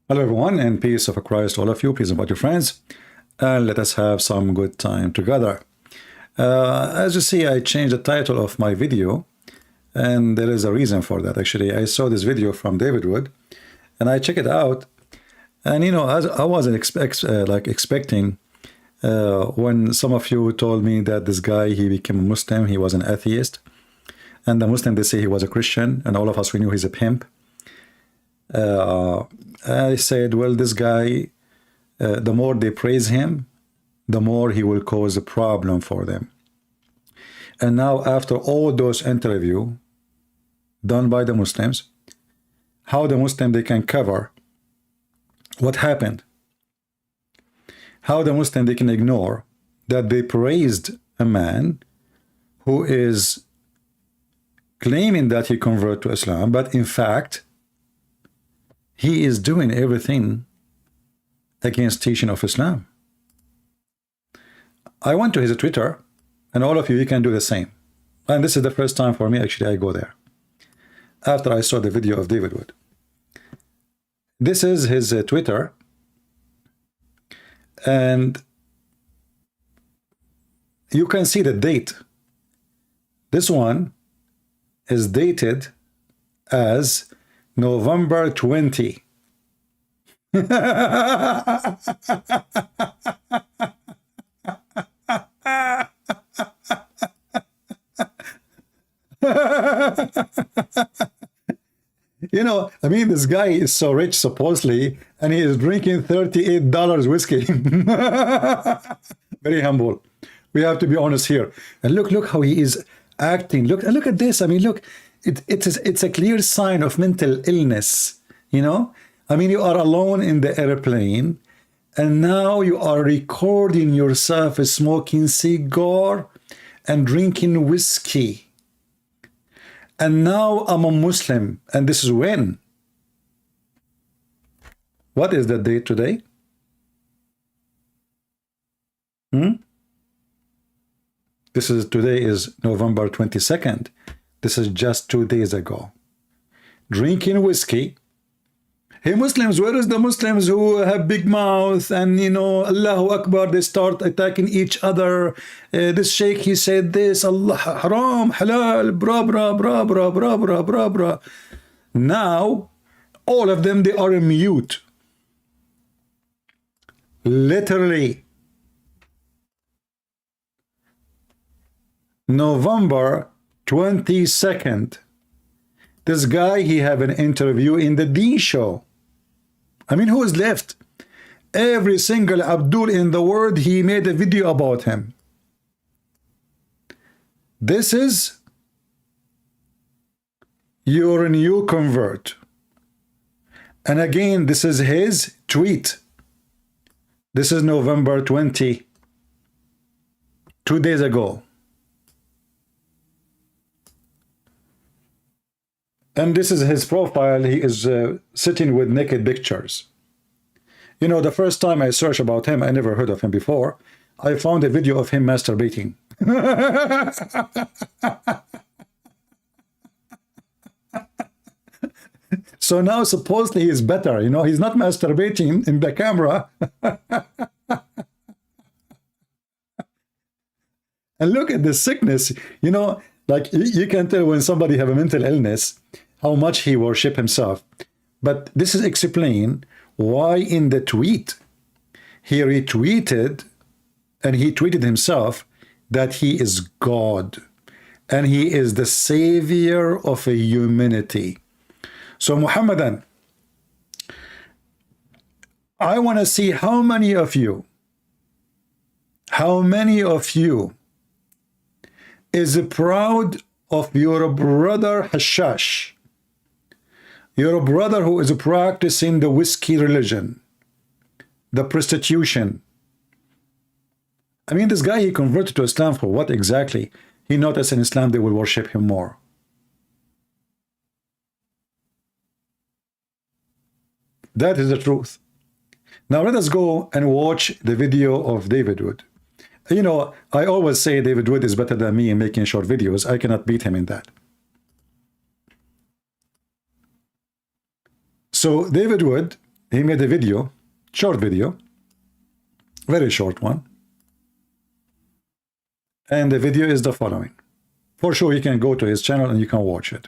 Hello everyone, and peace of Christ all of you. Peace about your friends, and let us have some good time together. As you see, I changed the title of my video, and there is a reason for that. Actually, I saw this video from David Wood, and I checked it out, and as I wasn't expecting when some of you told me that this guy, he became a Muslim, he was an atheist, and the Muslim, they say he was a Christian, and all of us, we knew he's a pimp. I said, well, this guy, the more they praise him, the more he will cause a problem for them. And now, after all those interviews done by the Muslims, how the Muslim, they can cover what happened, how the Muslim, they can ignore that they praised a man who is claiming that he converted to Islam, but in fact, he is doing everything against teaching of Islam. I went to his Twitter, and all of you can do the same. And this is the first time for me, actually, I go there. After I saw the video of David Wood. This is his Twitter. And you can see the date. This one is dated as November 20. I mean, this guy is so rich, supposedly, and he is drinking $38 whiskey. Very humble. We have to be honest here. And look how he is acting. Look at this. I mean, look. It's a clear sign of mental illness, I mean, you are alone in the airplane, and now you are recording yourself smoking cigar and drinking whiskey. And now I'm a Muslim, and this is when? What is the date today? Today is November 22nd. This is just 2 days ago. Drinking whiskey. Hey Muslims, where is the Muslims who have big mouth and Allahu Akbar, they start attacking each other. This sheikh, he said this, Allah, haram, halal, bra, bra, bra, bra, bra, bra, bra, bra. Now, all of them, they are in mute. Literally. November 22nd. This guy, he have an interview in the D show. I mean, who is left? Every single Abdul in the world, he made a video about him. This is your new convert. And again, this is his tweet. This is November 20, 2 days ago. And this is his profile. He is sitting with naked pictures. The first time I searched about him, I never heard of him before. I found a video of him masturbating. So now supposedly he is better. He's not masturbating in the camera. And look at the sickness. Like you can tell when somebody have a mental illness, how much he worship himself. But this is explain why in the tweet he retweeted and he tweeted himself that he is God and he is the savior of a humanity. So Muhammadan, I want to see how many of you is proud of your brother Hashash, your brother who is practicing the whiskey religion, the prostitution. I mean, this guy, he converted to Islam for what exactly? He noticed in Islam they will worship him more. That is the truth. Now let us go and watch the video of David Wood. I always say David Wood is better than me in making short videos. I cannot beat him in that. So David Wood, he made a video, short video, very short one. And the video is the following. For sure, you can go to his channel and you can watch it.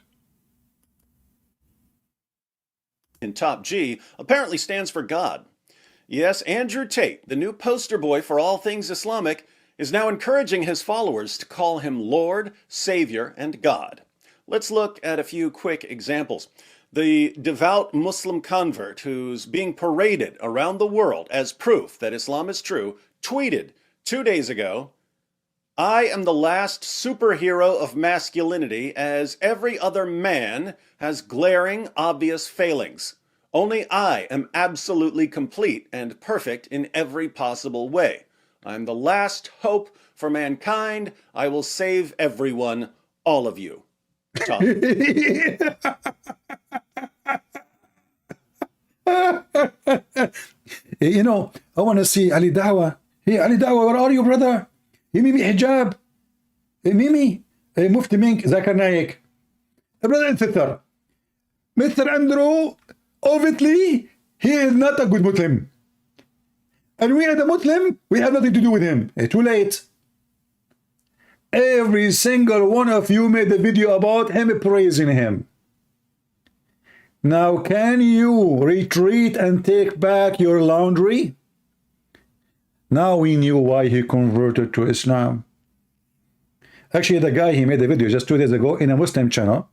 In top G apparently stands for God. Yes, Andrew Tate, the new poster boy for all things Islamic, is now encouraging his followers to call him Lord, Savior, and God. Let's look at a few quick examples. The devout Muslim convert who's being paraded around the world as proof that Islam is true tweeted 2 days ago, "I am the last superhero of masculinity, as every other man has glaring, obvious failings. Only I am absolutely complete and perfect in every possible way. I'm the last hope for mankind. I will save everyone, all of you." Tom. You know, I want to see Ali Dawah. Hey, Ali Dawah, where are you, brother? Hey, Mimi Hijab. Hey, Mimi. Hey, Mufti Menk, Zakir Naik. Brother and sister. Mr. Andrew, obviously, he is not a good Muslim. And we as a Muslim, we have nothing to do with him. Hey, too late. Every single one of you made a video about him, praising him. Now, can you retreat and take back your laundry? Now we knew why he converted to Islam. Actually, the guy, he made a video just 2 days ago in a Muslim channel.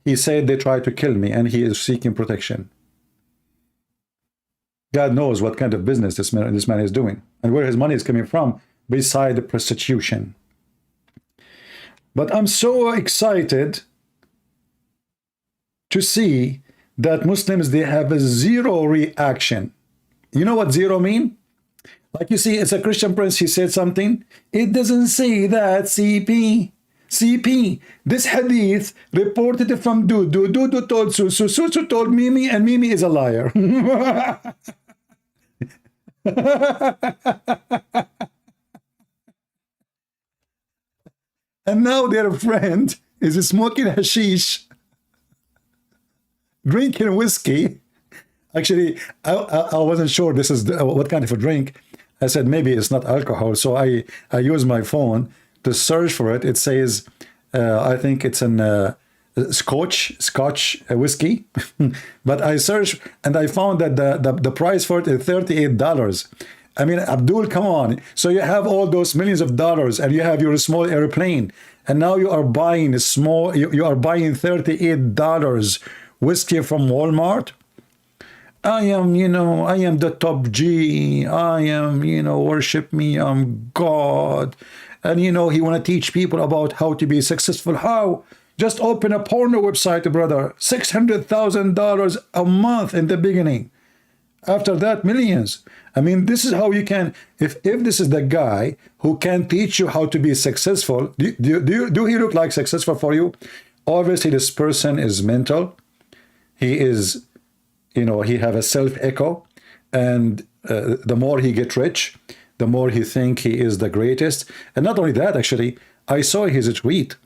He said they tried to kill me and he is seeking protection. God knows what kind of business this man is doing and where his money is coming from beside the prostitution. But I'm so excited to see that Muslims, they have a zero reaction. You know what zero mean? Like you see, it's a Christian prince, he said something. It doesn't say that, CP. CP, this hadith reported from Dudu. Dudu told Susu. Susu told Mimi, and Mimi is a liar. And now their friend is smoking hashish, drinking whiskey. Actually, I wasn't sure this is what kind of a drink. I said maybe it's not alcohol, so I use my phone to search for it. It says, I think it's an Scotch whiskey. But I searched and I found that the price for it is $38. I mean, Abdul, come on. So you have all those millions of dollars and you have your small airplane, and now you are buying a small, you are buying $38 whiskey from Walmart. I am, I am the top G. I am, worship me, I'm God. And, he want to teach people about how to be successful. How? Just open a porno website, brother. $600,000 a month in the beginning. After that, millions. I mean, this is how you can, if this is the guy who can teach you how to be successful, do he look like successful for you? Obviously, this person is mental. He is, he have a self-echo. And the more he get rich, the more he think he is the greatest. And not only that, actually, I saw his tweet.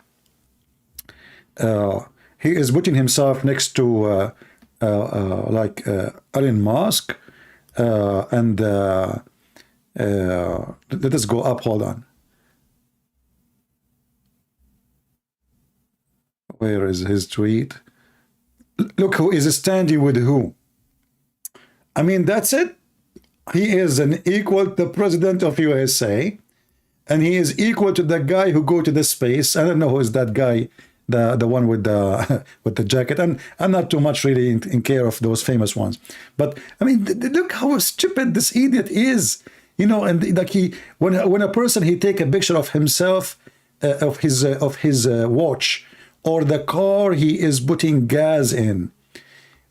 He is putting himself next to Elon Musk, and let us go up. Hold on. Where is his tweet? Look who is standing with who. I mean, that's it. He is an equal to the president of USA, and he is equal to the guy who go to the space. I don't know who is that guy. The one with the with the jacket, and I'm not too much really in care of those famous ones, but I mean, look how stupid this idiot is, and like when a person he take a picture of himself, of his watch or the car he is putting gas in.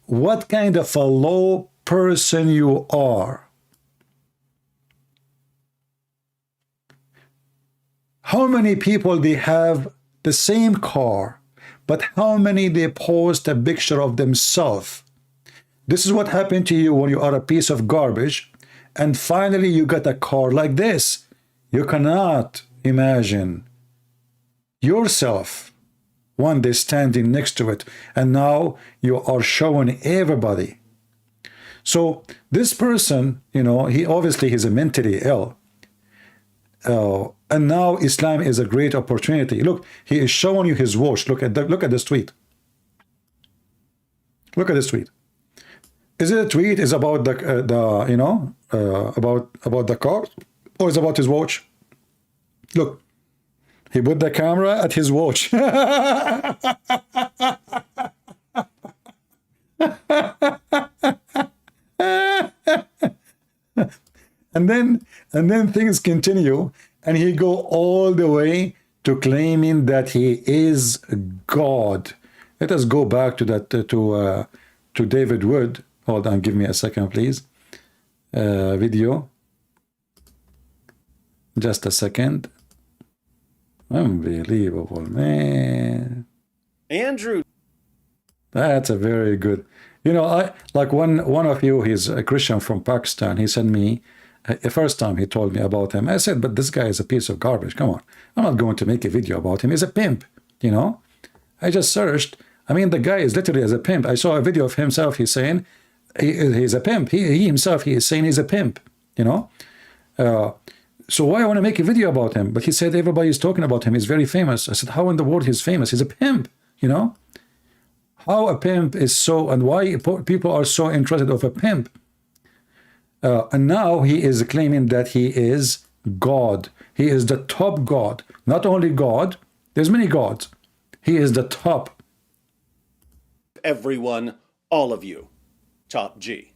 What kind of a low person you are? How many people they have the same car, but how many they post a picture of themselves? This is what happened to you when you are a piece of garbage, and finally you got a car like this. You cannot imagine yourself one day standing next to it, and now you are showing everybody. So this person, he obviously he's a mentally ill. And now Islam is a great opportunity. Look, he is showing you his watch. Look at this tweet. Look at this tweet. Is it a tweet? Is about about the car, or is about his watch? Look, he put the camera at his watch. And then things continue, and he go all the way to claiming that he is God. Let us go back to that to David Wood. Hold on, give me a second, please. Video. Just a second. Unbelievable, man. Andrew. That's a very good. I like one of you. He's a Christian from Pakistan. He sent me. The first time he told me about him, I said, but this guy is a piece of garbage. Come on. I'm not going to make a video about him. He's a pimp, I just searched. I mean, the guy is literally as a pimp. I saw a video of himself. He's saying he's a pimp. He himself, he is saying he's a pimp, So why I want to make a video about him? But he said everybody's talking about him. He's very famous. I said, how in the world he's famous? He's a pimp, How a pimp is so, and why people are so interested of a pimp. And now he is claiming that he is God. He is the top God. Not only God, there's many gods. He is the top. Everyone, all of you. Top G.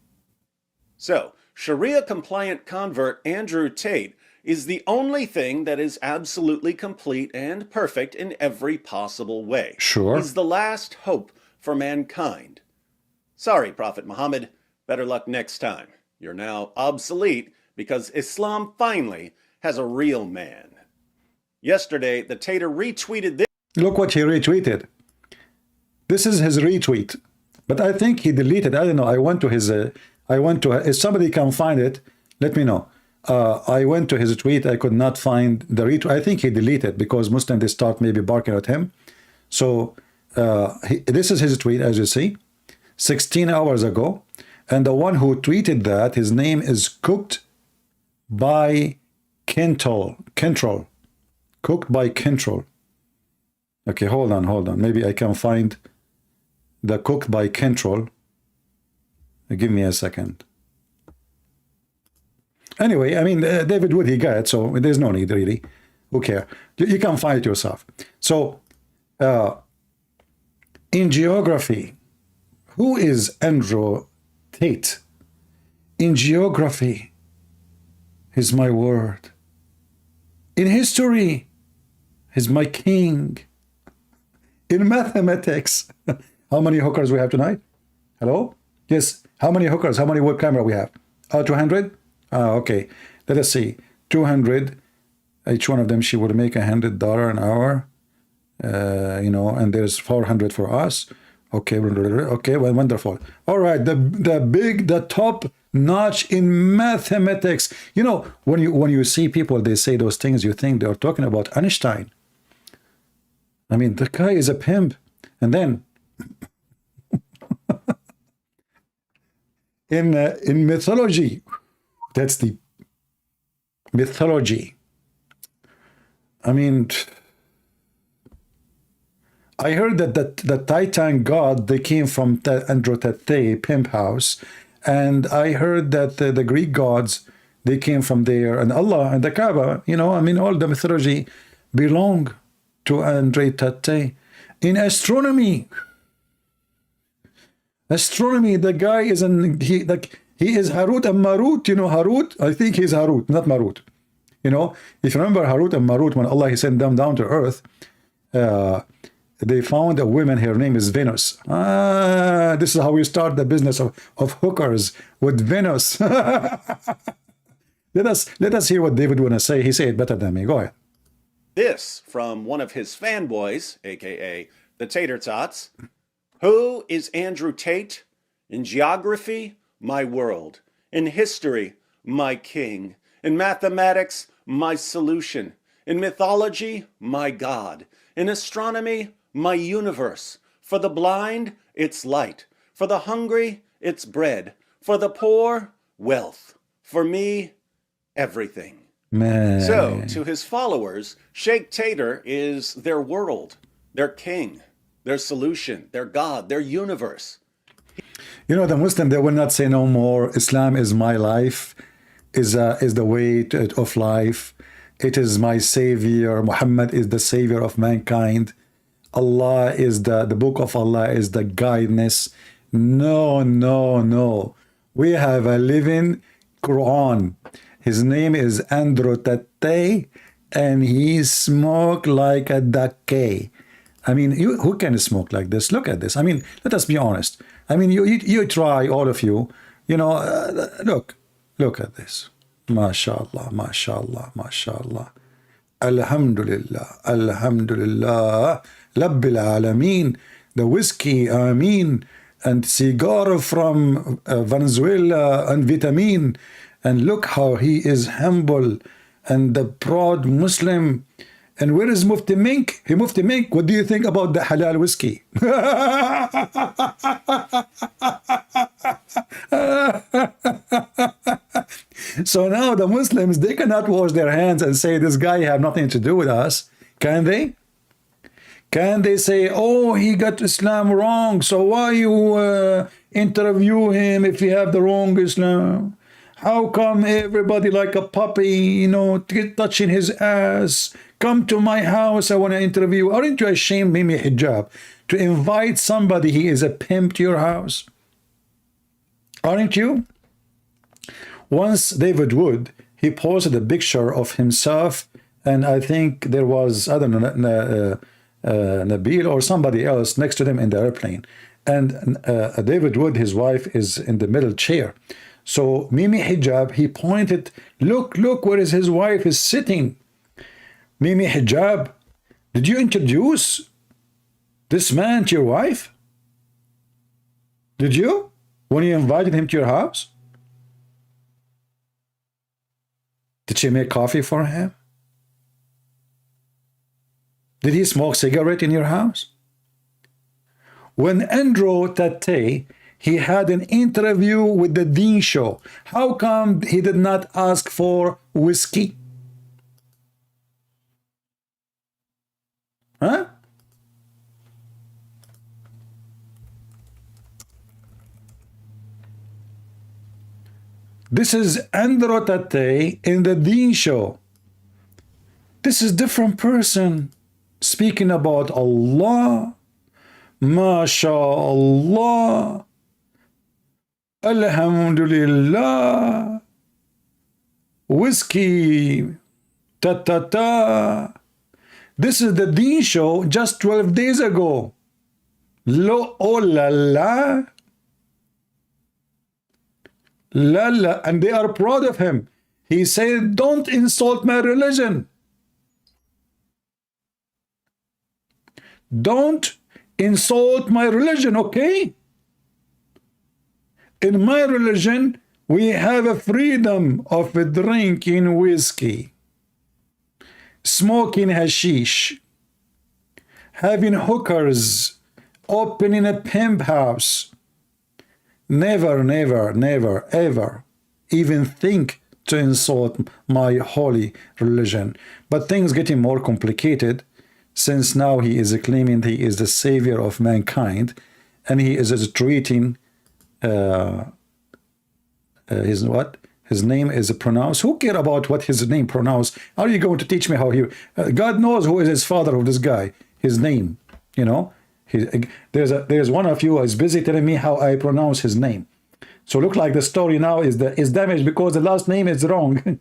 So, Sharia-compliant convert Andrew Tate is the only thing that is absolutely complete and perfect in every possible way. Sure. He's the last hope for mankind. Sorry, Prophet Muhammad. Better luck next time. You're now obsolete because Islam finally has a real man. Yesterday, the Tater retweeted this. Look what he retweeted. This is his retweet. But I think he deleted. I don't know. I went to his. If somebody can find it, let me know. I went to his tweet. I could not find the retweet. I think he deleted because Muslims, they start maybe barking at him. So this is his tweet, as you see, 16 hours ago. And the one who tweeted that, his name is Cooked by Kentrol. Cooked by Kentrol. Okay, hold on. Maybe I can find the Cooked by Kentrol. Give me a second. Anyway, I mean, David Wood, he got it, so there's no need, really. Who cares? You can find it yourself. So, in geography, who is Andrew Tate? In geography, he's my word. In history, he's my king. In mathematics, how many hookers we have tonight? Hello? Yes. How many hookers? How many web camera we have? 200? Okay. Let us see. 200. Each one of them, she would make $100 an hour. And there's 400 for us. Okay. Okay. Well, wonderful. All right. The top notch in mathematics. When you see people, they say those things, you think they're talking about Einstein. I mean, the guy is a pimp. And then in mythology, that's the mythology. I mean, I heard that the Titan god, they came from Andrew Tate, pimp house. And I heard that the Greek gods, they came from there. And Allah and the Kaaba, all the mythology belong to Andrew Tate. In astronomy, the guy is he is Harut and Marut. Harut? I think he's Harut, not Marut. If you remember Harut and Marut, when Allah, he sent them down to earth, they found a woman, her name is Venus. This is how we start the business of hookers, with Venus. Let us hear what David want to say. He said it better than me. Go ahead. This from one of his fanboys, aka the Tater Tots. Who is Andrew Tate? In geography, my world. In history, my king. In mathematics, my solution. In mythology, my God. In astronomy, my universe. For the blind, it's light. For the hungry, it's bread. For the poor, wealth. For me, everything. Man. So, to his followers, Sheikh Tate is their world, their king, their solution, their God, their universe. You know, the Muslim, they will not say no more, Islam is my life, is the way of life. It is my savior. Muhammad is the savior of mankind. Allah is the book of Allah is the guidance. No, no, no. We have a living Quran. His name is Tate, and he smoke like a ducky. I mean, who can smoke like this? Look at this. I mean, let us be honest. I mean, you try, all of you. You know, look at this. MashaAllah, MashaAllah, MashaAllah. Alhamdulillah, Alhamdulillah. Labbil Alameen. The whiskey, Ameen. And cigar from Venezuela and vitamin. And look how he is humble and the proud Muslim. And where is Mufti Menk? Hey, Mufti Menk, what do you think about the halal whiskey? So now the Muslims, they cannot wash their hands and say this guy have nothing to do with us. Can they? Can they say, oh, he got Islam wrong, so why you interview him if he have the wrong Islam? How come everybody like a puppy, you know, touching his ass? Come to my house, I want to interview. Aren't you ashamed, Mimi Hijab, to invite somebody he is a pimp to your house? Aren't you? Once David Wood, he posted a picture of himself, and I think there was, I don't know, Nabil or somebody else next to them in the airplane. And David Wood, his wife, is in the middle chair. So Mimi Hijab, he pointed, look where is his wife is sitting. Mimi Hijab, did you introduce this man to your wife? Did you? When you invited him to your house? Did she make coffee for him? Did he smoke cigarette in your house? When Andrew Tate, he had an interview with the Dean Show, how come he did not ask for whiskey? Huh? This is Andrew Tate in the Dean Show. This is different person speaking about Allah. MashaAllah. Alhamdulillah. Whiskey. Ta-ta-ta. This is the Dean Show just 12 days ago. Oh la la. La la. And they are proud of him. He said, don't insult my religion. Don't insult my religion, okay? In my religion, we have a freedom of drinking whiskey, smoking hashish, having hookers, opening a pimp house. Never, never, never, ever even think to insult my holy religion. But things getting more complicated, since now he is claiming he is the savior of mankind, and he is treating his what? His name is pronounced. Who care about what his name pronounced? Are you going to teach me how he? God knows who is his father of this guy. His name, you know. There's one of you who is busy telling me how I pronounce his name. So look like the story now is damaged because the last name is wrong.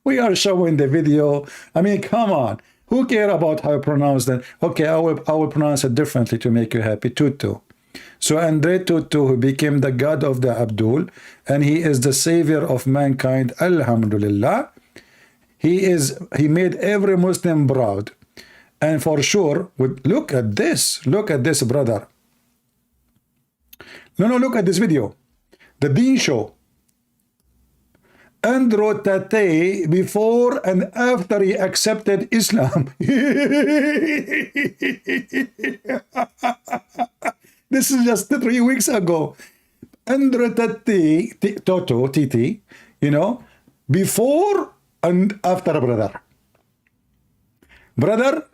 We are showing the video. I mean, come on. Who care about how I pronounce that? Okay, I will pronounce it differently to make you happy. Tutu. So Andre Tutu, who became the god of the Abdul, and he is the savior of mankind. Alhamdulillah. He made every Muslim proud. And for sure, look at this, brother. No, look at this video. The Dean Show. Andrew Tate before and after he accepted Islam. This is just 3 weeks ago. under Toto, TT, you know, before and after, brother. Brother,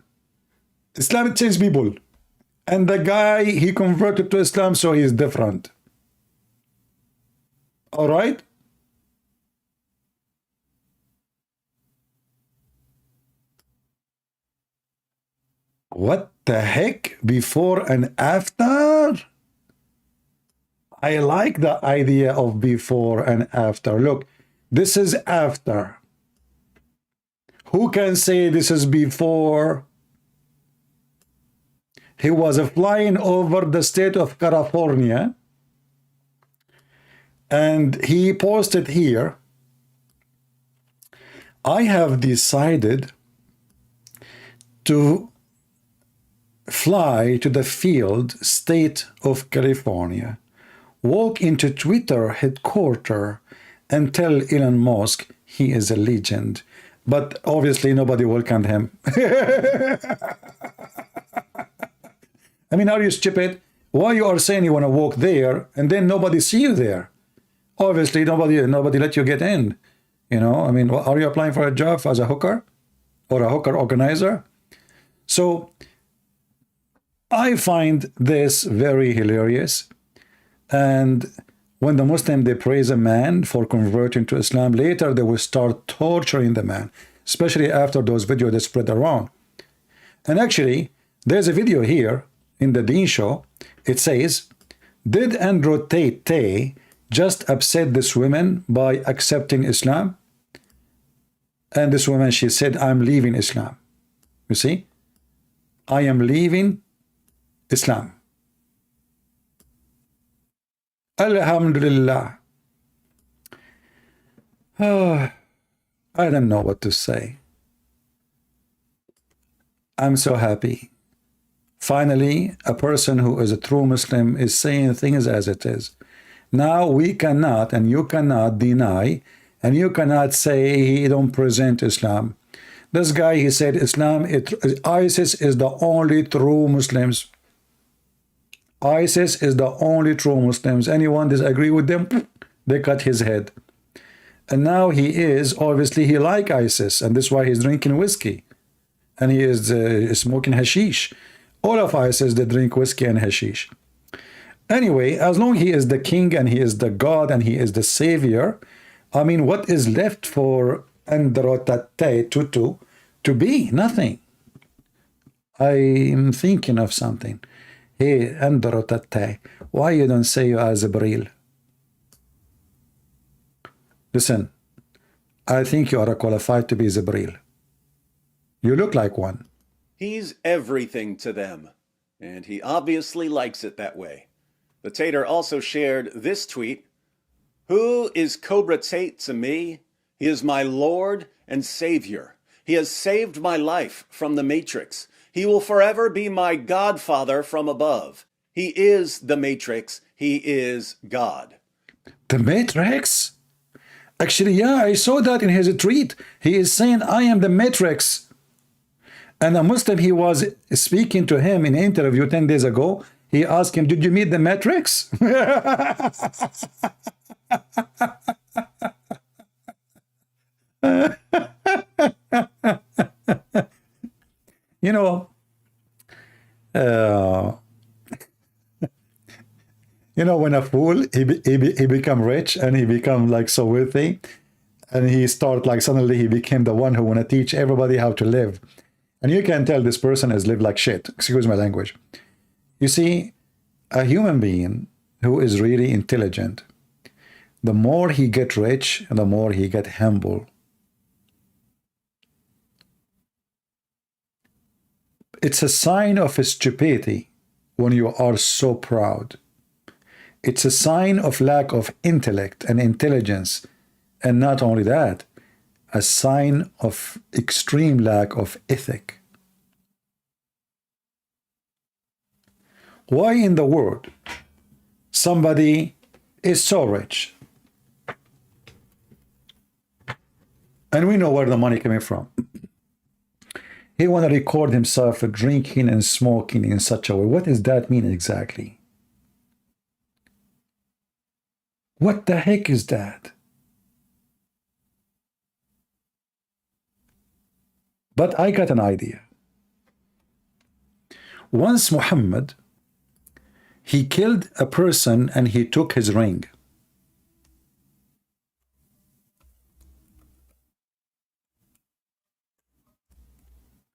Islam changed people. And the guy, he converted to Islam, so he's different. All right? What the heck? Before and after? I like the idea of before and after. Look, this is after. Who can say this is before? He was flying over the state of California, and he posted here, I have decided to fly to the field state of California, walk into Twitter headquarters, and tell Elon Musk he is a legend. But obviously nobody welcomed him. I mean, are you stupid? Why you are saying you want to walk there and then nobody see you there? Obviously nobody let you get in. You know, I mean, are you applying for a job as a hooker or a hooker organizer? So I find this very hilarious. And when the Muslim, they praise a man for converting to Islam, later they will start torturing the man, especially after those videos that spread around. And actually, there's a video here in the Deen show. It says, did Andrew Tate just upset this woman by accepting Islam? And this woman, she said, I'm leaving Islam. You see? I am leaving Islam. Alhamdulillah. I don't know what to say. I'm so happy. Finally, a person who is a true Muslim is saying things as it is. Now we cannot, and you cannot deny, and you cannot say he don't present Islam. This guy, he said ISIS is the only true Muslims. ISIS is the only true Muslims. Anyone disagree with them, they cut his head. And now he is, obviously he like ISIS, and that's why he's drinking whiskey. And he is smoking hashish. All of ISIS, they drink whiskey and hashish. Anyway, as long as he is the king and he is the God and he is the savior, I mean, what is left for Tate to be? Nothing. I am thinking of something. Hey, Tate, why you don't say you are Zibril? Listen, I think you are qualified to be Zibril. You look like one. He's everything to them, and he obviously likes it that way. The Tater also shared this tweet. Who is Cobra Tate to me? He is my Lord and Savior. He has saved my life from the Matrix. He will forever be my Godfather from above. He is the Matrix. He is God. The Matrix? Actually, yeah, I saw that in his tweet. He is saying, I am the Matrix. And a Muslim, he was speaking to him in an interview 10 days ago. He asked him, did you meet the Matrix? You know, when a fool, he become rich and he become like so wealthy, and he start like suddenly he became the one who want to teach everybody how to live. And you can tell this person has lived like shit. Excuse my language. You see, a human being who is really intelligent, the more he get rich, the more he get humble. It's a sign of stupidity when you are so proud. It's a sign of lack of intellect and intelligence. And not only that, a sign of extreme lack of ethic. Why in the world somebody is so rich? And we know where the money coming from. He want to record himself drinking and smoking in such a way. What does that mean exactly? What the heck is that? But I got an idea. Once Muhammad, he killed a person and he took his ring.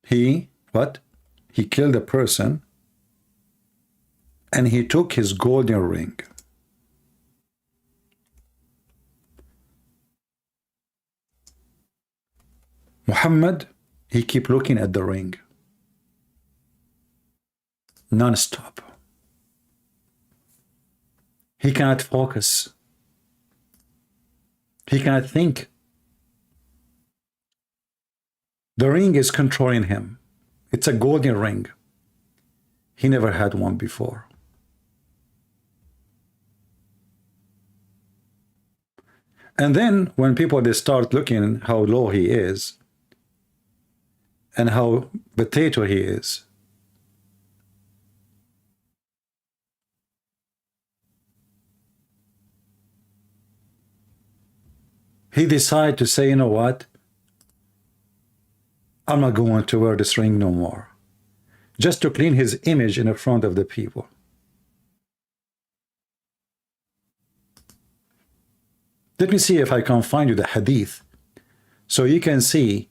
He, what? He killed a person and he took his golden ring. Muhammad, he keep looking at the ring non-stop. He cannot focus. He cannot think. The ring is controlling him. It's a golden ring. He never had one before. And then when people, they start looking how low he is and how potato he is, he decided to say, you know what? I'm not going to wear this ring no more. Just to clean his image in the front of the people. Let me see if I can find you the hadith so you can see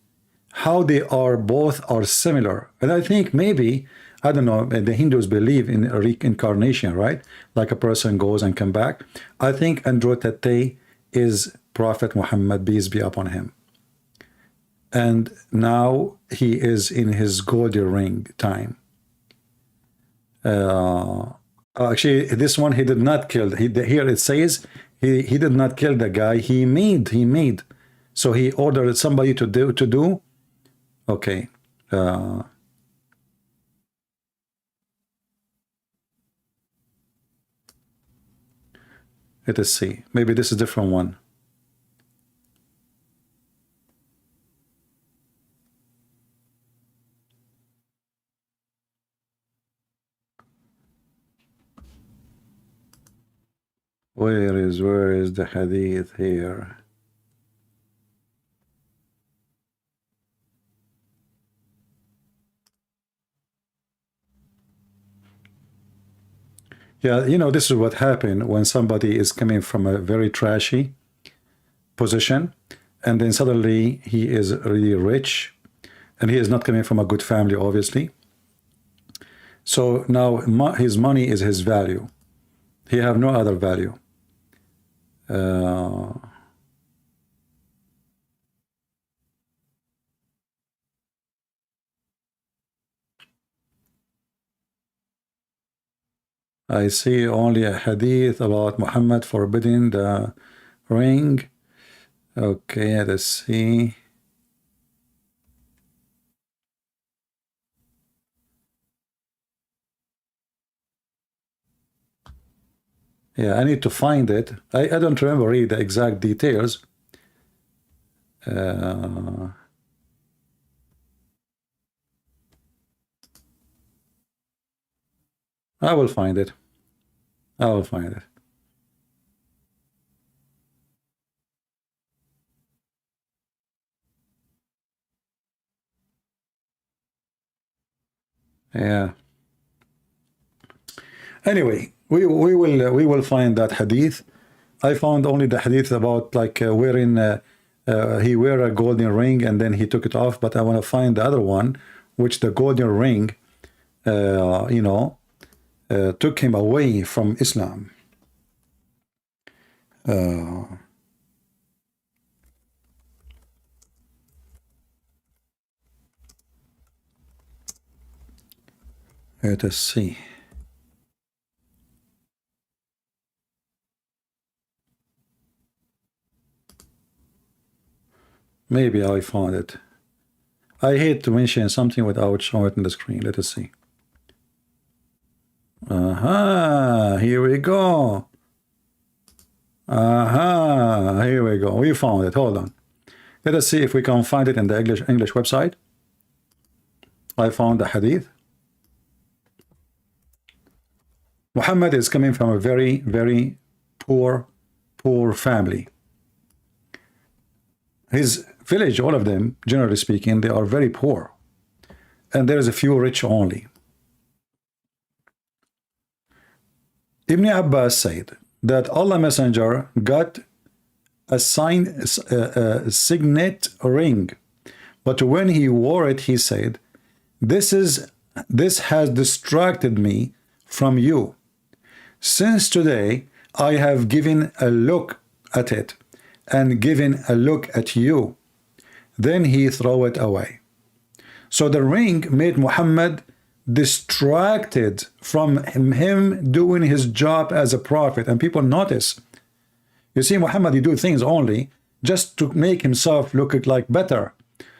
how they are both are similar. And I think maybe, I don't know, the Hindus believe in reincarnation, right? Like a person goes and come back. I think Andrew Tate is Prophet Muhammad, peace be upon him. And now he is in his golden ring time. Actually, this one he did not kill. Here it says he did not kill the guy. He made. So he ordered somebody to do. Okay. Let us see. Maybe this is a different one. Where is the hadith here? Yeah, you know, this is what happened when somebody is coming from a very trashy position, and then suddenly he is really rich, and he is not coming from a good family, obviously. So now his money is his value. He have no other value. I see only a hadith about Muhammad forbidding the ring. Okay, let's see. Yeah, I need to find it. I don't remember read the exact details. I will find it. I will find it. Yeah. Anyway, we will find that hadith. I found only the hadith about like wearing he wear a golden ring and then he took it off. But I want to find the other one, which the golden ring, you know, took him away from Islam. Let us see. Maybe I found it. I hate to mention something without showing it on the screen. Let us see. Here we go. Here we go. We found it. Hold on. Let us see if we can find it in the English website. I found the hadith. Muhammad is coming from a very, very poor poor family. His village, all of them, generally speaking, they are very poor. And there is a few rich only. Ibn Abbas said that Allah Messenger got a signet ring, but when he wore it, he said, this has distracted me from you. Since today, I have given a look at it and given a look at you. Then he threw it away. So the ring made Muhammad distracted from him doing his job as a prophet, and people notice. You see, Muhammad, he do things only just to make himself look like better.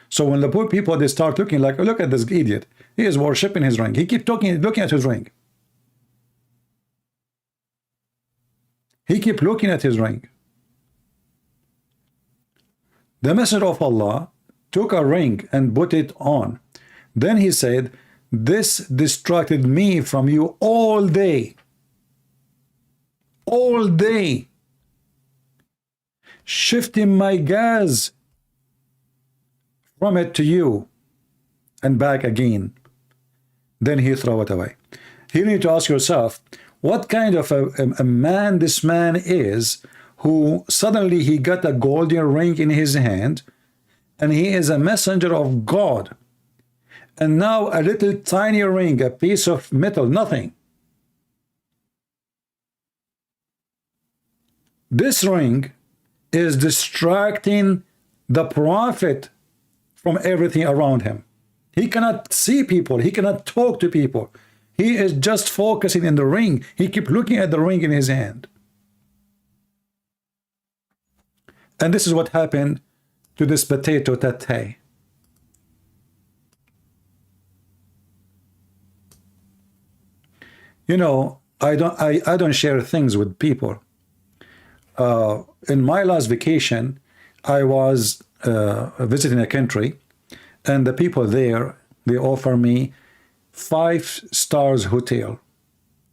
So when the poor people, they start looking like, oh, look at this idiot, he is worshipping his ring. He keep looking at his ring. He keep looking at his ring. The Messenger of Allah took a ring and put it on. Then he said, this distracted me from you all day. All day. Shifting my gaze from it to you and back again. Then he threw it away. You need to ask yourself, what kind of a man this man is, who suddenly he got a golden ring in his hand, and he is a messenger of God, and now a little tiny ring, a piece of metal, nothing. This ring is distracting the prophet from everything around him. He cannot see people. He cannot talk to people. He is just focusing in the ring. He keeps looking at the ring in his hand. And this is what happened to this potato Tate. You know, I don't share things with people. In my last vacation, I was visiting a country, and the people there, they offer me 5 stars hotel,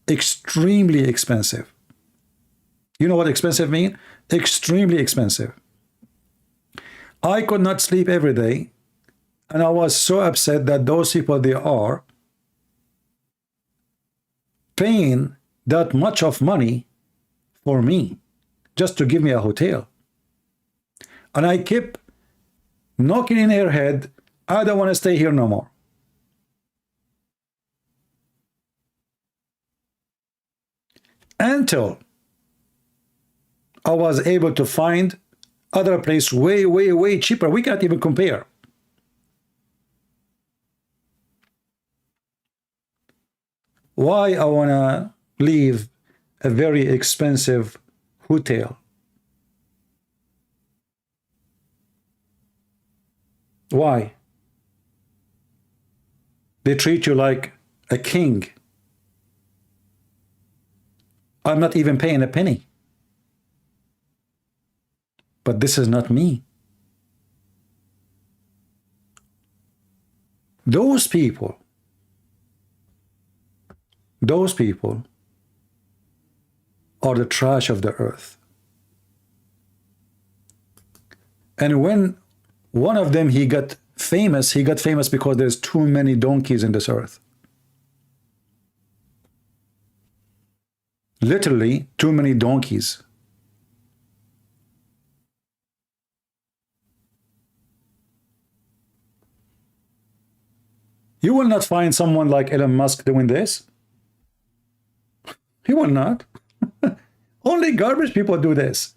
extremely expensive. You know what expensive mean? Extremely expensive. I could not sleep every day, and I was so upset that those people, they are paying that much of money for me just to give me a hotel. And I kept knocking in her head, I don't want to stay here no more. Until I was able to find other place way, way, way cheaper. We can't even compare. Why I want to leave a very expensive hotel? Why? They treat you like a king. I'm not even paying a penny. But this is not me. Those people are the trash of the earth. And when one of them, he got famous because there's too many donkeys in this earth. Literally, too many donkeys. You will not find someone like Elon Musk doing this. He will not. Only garbage people do this.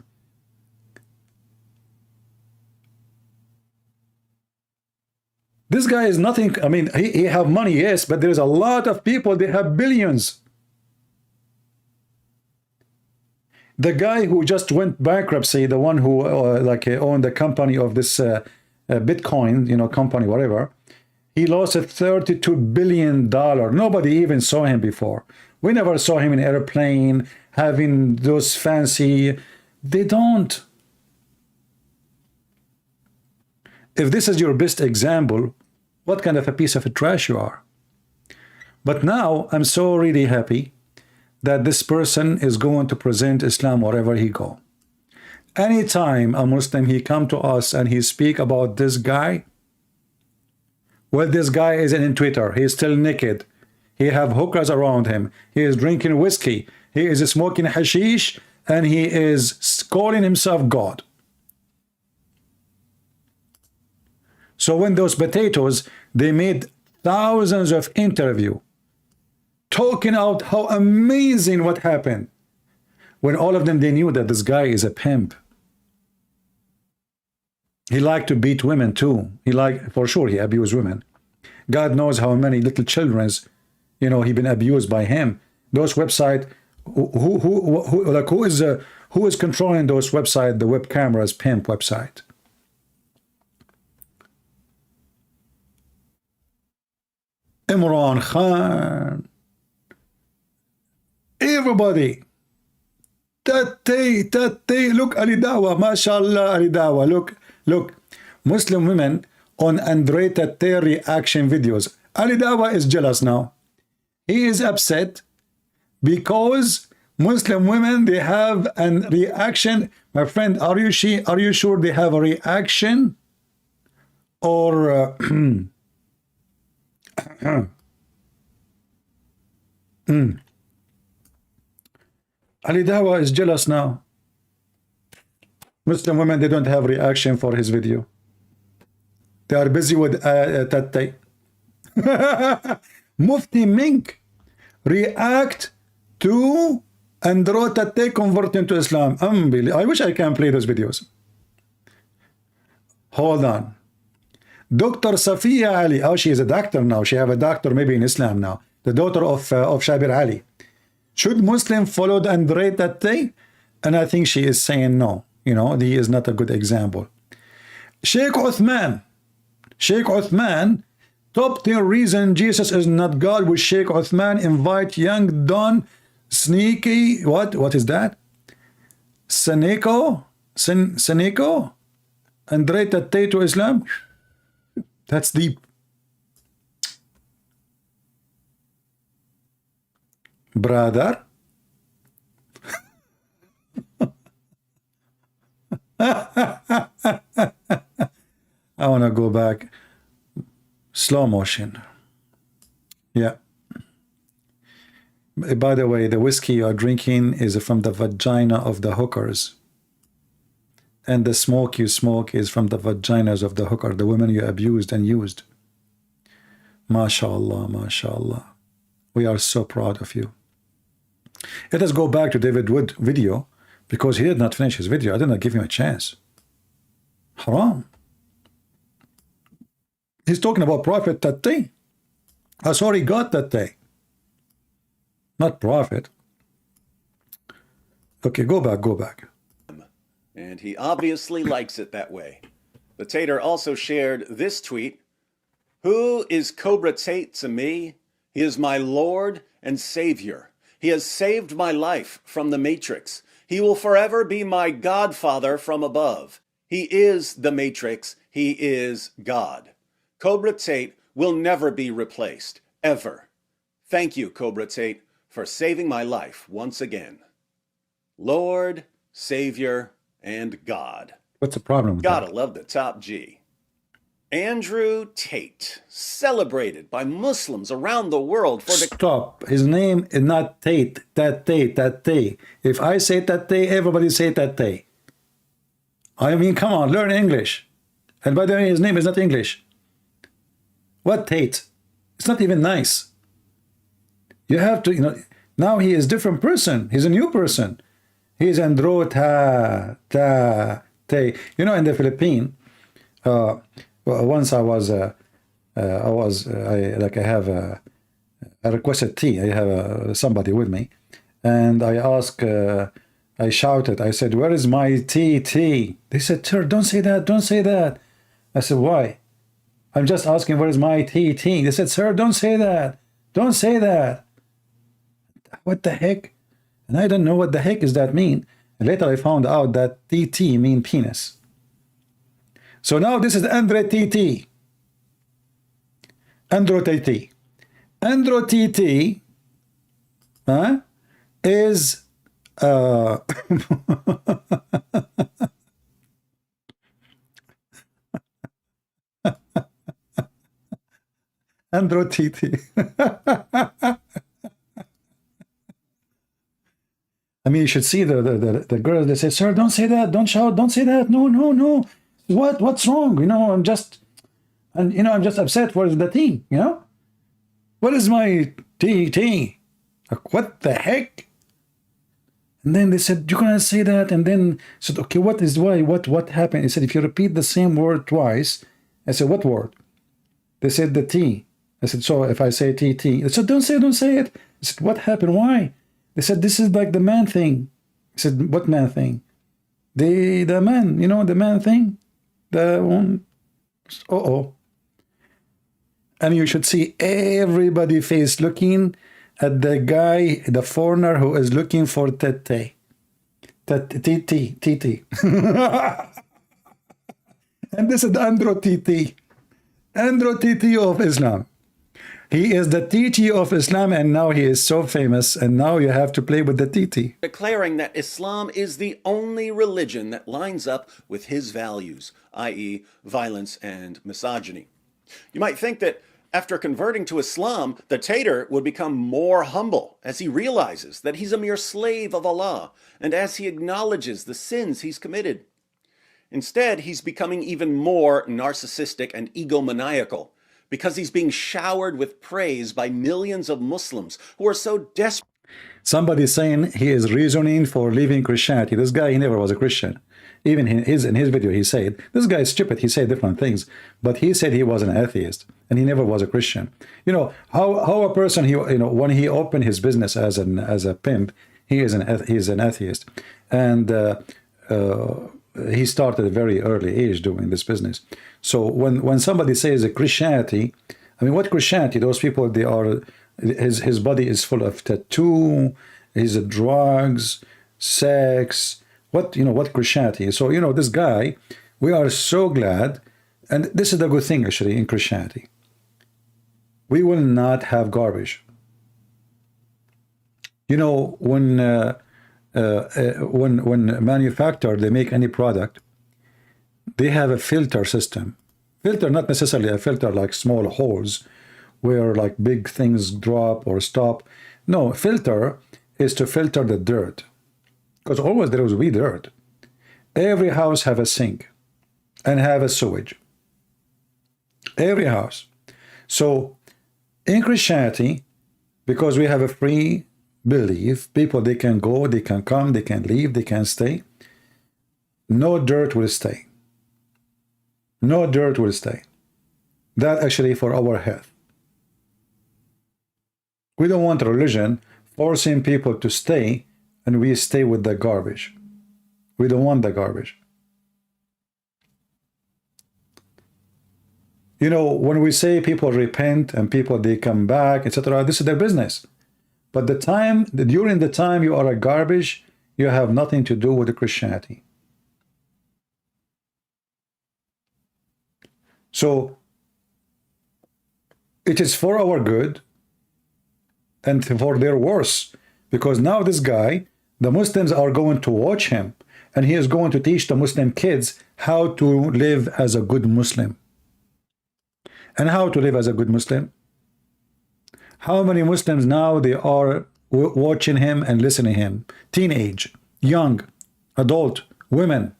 This guy is nothing. I mean, he have money, yes, but there's a lot of people, they have billions. The guy who just went bankruptcy, the one who owned the company of this Bitcoin, you know, company, whatever, he lost a $32 billion. Nobody even saw him before. We never saw him in an airplane, having those fancy. They don't. If this is your best example, what kind of a piece of a trash you are. But now I'm so really happy that this person is going to present Islam wherever he go. Anytime a Muslim he come to us and he speak about this guy, well, this guy is in Twitter. He is still naked. He have hookers around him. He is drinking whiskey. He is smoking hashish, and he is calling himself God. So when those potatoes, they made thousands of interview talking out how amazing what happened, when all of them, they knew that this guy is a pimp. He liked to beat women too. He liked, for sure, he abused women. God knows how many little children's, you know, he been abused by him. Those website, who is controlling those website, the web cameras, pimp website? Imran Khan. Everybody. Tate, look, Ali Dawah, mashallah, Ali Dawah, look, Muslim women on Andre Tate reaction videos. Ali Dawah is jealous now. He is upset because Muslim women, they have a reaction. My friend, are you sure they have a reaction? Or Ali Dawah is jealous now. Muslim women, they don't have reaction for his video. They are busy with Tate. Mufti Menk react to Andro Tate converting to Islam. Unbelievable. I wish I can play those videos. Hold on. Dr. Safiya Ali. Oh, she is a doctor now. She have a doctor maybe in Islam now. The daughter of Shabir Ali. Should Muslim follow the Andre Tate? And I think she is saying no. You know, he is not a good example. Sheikh Uthman, top 10 reason Jesus is not God with Sheikh Uthman. Invite young Don Sneaky. What is that? Seneco? Andre Tate to Islam? That's deep. Brother. I want to go back. Slow motion. Yeah. By the way, the whiskey you're drinking is from the vagina of the hookers. And the smoke you smoke is from the vaginas of the hooker, the women you abused and used. MashaAllah, MashaAllah. We are so proud of you. Let us go back to David Wood video, because he did not finish his video. I did not give him a chance. Haram. He's talking about Prophet Tate. Sorry, God Tate. Not Prophet. Okay, go back. And he obviously likes it that way. The Tater also shared this tweet. Who is Cobra Tate to me? He is my Lord and Savior. He has saved my life from the Matrix. He will forever be my Godfather from above. He is the Matrix. He is God. Cobra Tate will never be replaced, ever. Thank you, Cobra Tate, for saving my life once again. Lord, Savior, and God. What's the problem with Gotta that? love the top G. Andrew Tate, celebrated by Muslims around the world for the... Stop. His name is not Tate. Tate. If I say Tate, everybody say Tate. I mean, come on, learn English. And by the way, his name is not English. What Tate? It's not even nice. You have to, you know, now he is a different person. He's a new person. He's Andro Tate. You know, in the Philippines, once I requested tea. I have somebody with me, and I asked, I shouted, I said, where is my tea? They said, sir, don't say that. I said, why? I'm just asking, where is my tea? They said, sir, don't say that. What the heck? And I don't know what the heck does that mean. And later I found out that TT mean penis. So now this is Andre TT. Andro TT is Andro Titi. I mean, you should see the girls. They say, "Sir, don't say that. Don't shout. Don't say that. No, no, no. What's wrong? You know, I'm just upset for the tea. You know, what is my tea? Like, what the heck?" And then they said, "You cannot say that." And then I said, "Okay, what happened?" He said, "If you repeat the same word twice." I said, "What word?" They said, "The tea." I said, "So if I say tea." They said, don't say it. I said, "What happened? Why?" They said, "This is like the man thing." I said, "What man thing?" The man, you know, the man thing. The one. And you should see everybody face looking at the guy, the foreigner who is looking for Tate. Tate. And this is Andro Tate. Andro Tate of Islam. He is the Tate of Islam, and now he is so famous, and now you have to play with the Tate. Declaring that Islam is the only religion that lines up with his values, i.e. violence and misogyny. You might think that after converting to Islam, the Tater would become more humble as he realizes that he's a mere slave of Allah and as he acknowledges the sins he's committed. Instead, he's becoming even more narcissistic and egomaniacal because he's being showered with praise by millions of Muslims who are so desperate. Somebody saying he is reasoning for leaving Christianity. This guy, he never was a Christian. Even in his video, he said, this guy is stupid. He said different things, but he said he was an atheist and he never was a Christian. You know, how a person, when he opened his business as a pimp, he's an atheist. And he started at a very early age doing this business. So when somebody says a Christianity, I mean, what Christianity? Those people, they are, his body is full of tattoo, his drugs, sex. What Christianity is. So, this guy, we are so glad, and this is the good thing actually in Christianity. We will not have garbage. When manufacturer, they make any product, they have a filter system. Filter, not necessarily a filter like small holes where like big things drop or stop. No, filter is to filter the dirt. Because always there will be dirt. Every house have a sink and have a sewage. Every house. So in Christianity, because we have a free belief, people, they can go, they can come, they can leave, they can stay. No dirt will stay. No dirt will stay. That actually for our health. We don't want religion forcing people to stay and we stay with the garbage. We don't want the garbage. When we say people repent and people, they come back, etc., this is their business. But during the time you are a garbage, you have nothing to do with the Christianity. So it is for our good and for their worse. Because now this guy, the Muslims are going to watch him, and he is going to teach the Muslim kids how to live as a good Muslim. And how to live as a good Muslim? How many Muslims now they are watching him and listening to him? Teenage, young, adult, women.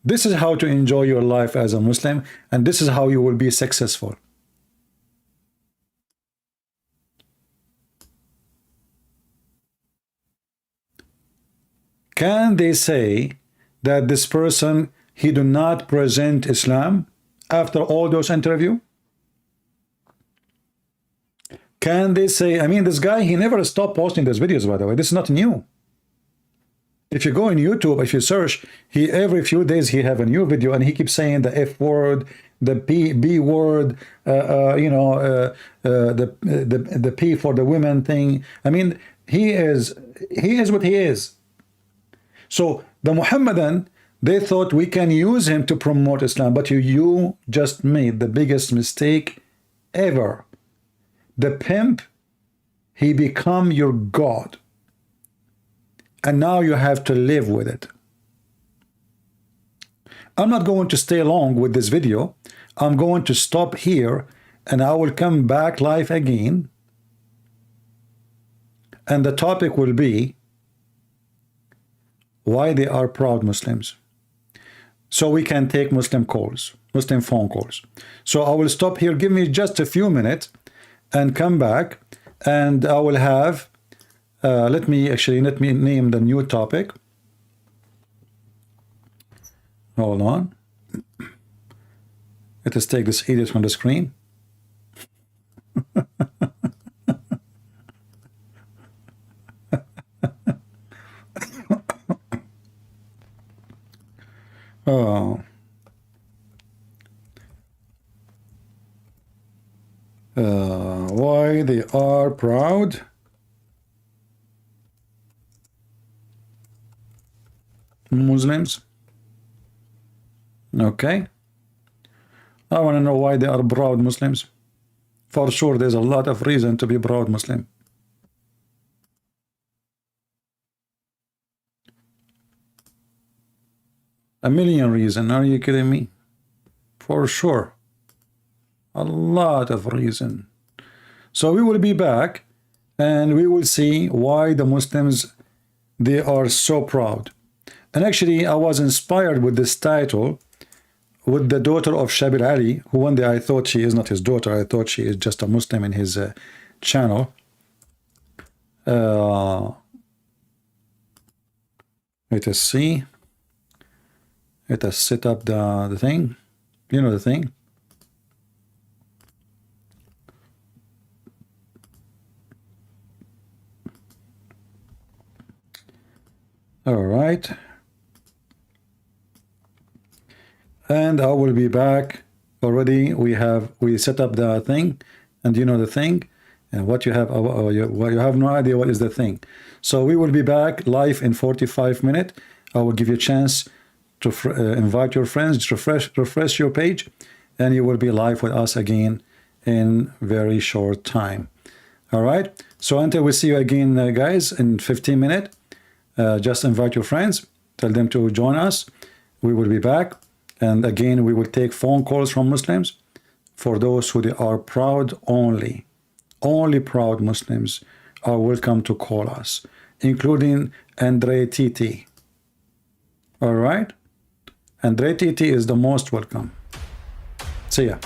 This is how to enjoy your life as a Muslim, and this is how you will be successful. Can they say that this person, he do not present Islam after all those interviews? Can they say, I mean, this guy, he never stopped posting those videos, by the way. This is not new. If you go on YouTube, if you search, every few days he have a new video, and he keeps saying the F word, the B word, the P for the women thing. I mean, he is what he is. So the Muhammadan, they thought we can use him to promote Islam, but you just made the biggest mistake ever. The pimp, he become your God. And now you have to live with it. I'm not going to stay long with this video. I'm going to stop here and I will come back live again, and the topic will be why they are proud Muslims. So we can take Muslim calls, Muslim phone calls. So I will stop here. Give me just a few minutes and come back, and I will have let me name the new topic. Hold on. Let us take this edit from the screen. Oh. Why they are proud Muslims. Okay. I want to know why they are proud Muslims. For sure, there's a lot of reason to be proud Muslim. A million reasons. Are you kidding me? For sure. A lot of reason. So we will be back and we will see why the Muslims, they are so proud. And actually, I was inspired with this title with the daughter of Shabir Ali, who one day I thought she is not his daughter. I thought she is just a Muslim in his channel. Let us see. Let us set up the thing. You know the thing. All right. And I will be back. Already we set up the thing, and you know the thing, and what you have have no idea what is the thing. So we will be back live in 45 minutes. I will give you a chance to invite your friends, refresh your page, and you will be live with us again in very short time. All right. So until we see you again, guys, in 15 minutes, just invite your friends, tell them to join us. We will be back. And again, we will take phone calls from Muslims for those who they are proud only. Only proud Muslims are welcome to call us, including Andre Tate. All right? Andre Tate is the most welcome. See ya.